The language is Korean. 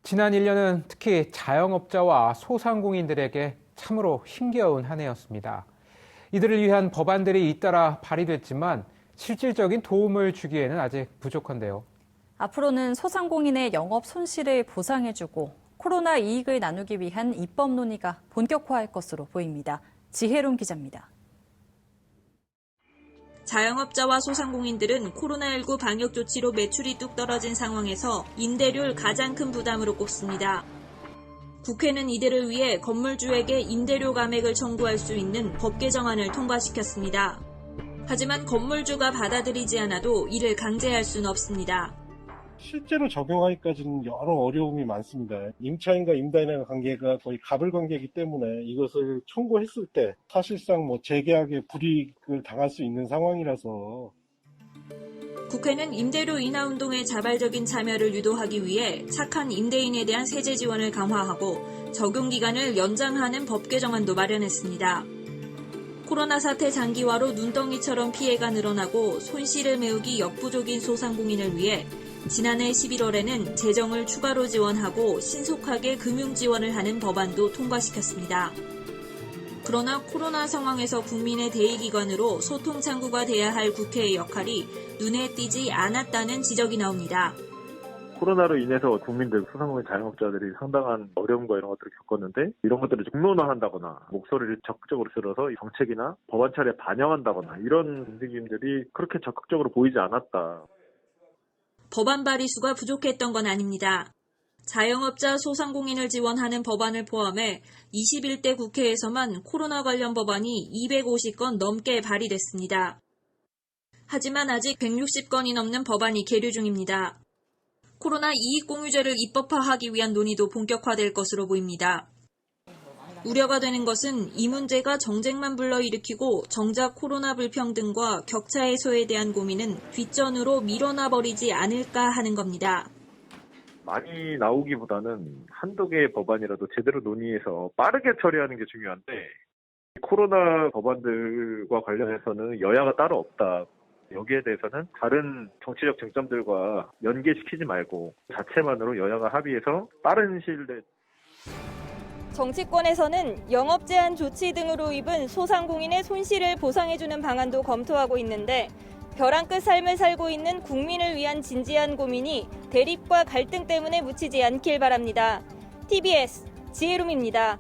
지난 1년은 특히 자영업자와 소상공인들에게 참으로 힘겨운 한 해였습니다. 이들을 위한 법안들이 잇따라 발의됐지만 실질적인 도움을 주기에는 아직 부족한데요. 앞으로는 소상공인의 영업 손실을 보상해주고 코로나 이익을 나누기 위한 입법 논의가 본격화할 것으로 보입니다. 지혜론 기자입니다. 자영업자와 소상공인들은 코로나19 방역 조치로 매출이 뚝 떨어진 상황에서 임대료를 가장 큰 부담으로 꼽습니다. 국회는 이들을 위해 건물주에게 임대료 감액을 청구할 수 있는 법 개정안을 통과시켰습니다. 하지만 건물주가 받아들이지 않아도 이를 강제할 수는 없습니다. 실제로 적용하기까지는 여러 어려움이 많습니다. 임차인과 임대인의 관계가 거의 갑을 관계이기 때문에 이것을 청구했을 때 사실상 재계약에 불이익을 당할 수 있는 상황이라서 국회는 임대료 인하 운동의 자발적인 참여를 유도하기 위해 착한 임대인에 대한 세제 지원을 강화하고 적용 기간을 연장하는 법 개정안도 마련했습니다. 코로나 사태 장기화로 눈덩이처럼 피해가 늘어나고 손실을 메우기 역부족인 소상공인을 위해 지난해 11월에는 재정을 추가로 지원하고 신속하게 금융 지원을 하는 법안도 통과시켰습니다. 그러나 코로나 상황에서 국민의 대의기관으로 소통 창구가 돼야 할 국회의 역할이 눈에 띄지 않았다는 지적이 나옵니다. 코로나로 인해서 국민들, 소상공인 자영업자들이 상당한 어려움과 이런 것들을 겪었는데 이런 것들을 공론화한다거나 목소리를 적극적으로 들어서 정책이나 법안 처리에 반영한다거나 이런 움직임들이 그렇게 적극적으로 보이지 않았다. 법안 발의수가 부족했던 건 아닙니다. 자영업자 소상공인을 지원하는 법안을 포함해 21대 국회에서만 코로나 관련 법안이 250건 넘게 발의됐습니다. 하지만 아직 160건이 넘는 법안이 계류 중입니다. 코로나 이익공유제를 입법화하기 위한 논의도 본격화될 것으로 보입니다. 우려가 되는 것은 이 문제가 정쟁만 불러일으키고 정작 코로나 불평등과 격차 해소에 대한 고민은 뒷전으로 밀어놔 버리지 않을까 하는 겁니다. 많이 나오기보다는 한두 개의 법안이라도 제대로 논의해서 빠르게 처리하는 게 중요한데 코로나 법안들과 관련해서는 여야가 따로 없다. 여기에 대해서는 다른 정치적 쟁점들과 연계시키지 말고 자체만으로 여야가 합의해서 빠른 시일 내에 정치권에서는 영업 제한 조치 등으로 입은 소상공인의 손실을 보상해주는 방안도 검토하고 있는데 벼랑 끝 삶을 살고 있는 국민을 위한 진지한 고민이 대립과 갈등 때문에 묻히지 않길 바랍니다. TBS 지혜롬입니다.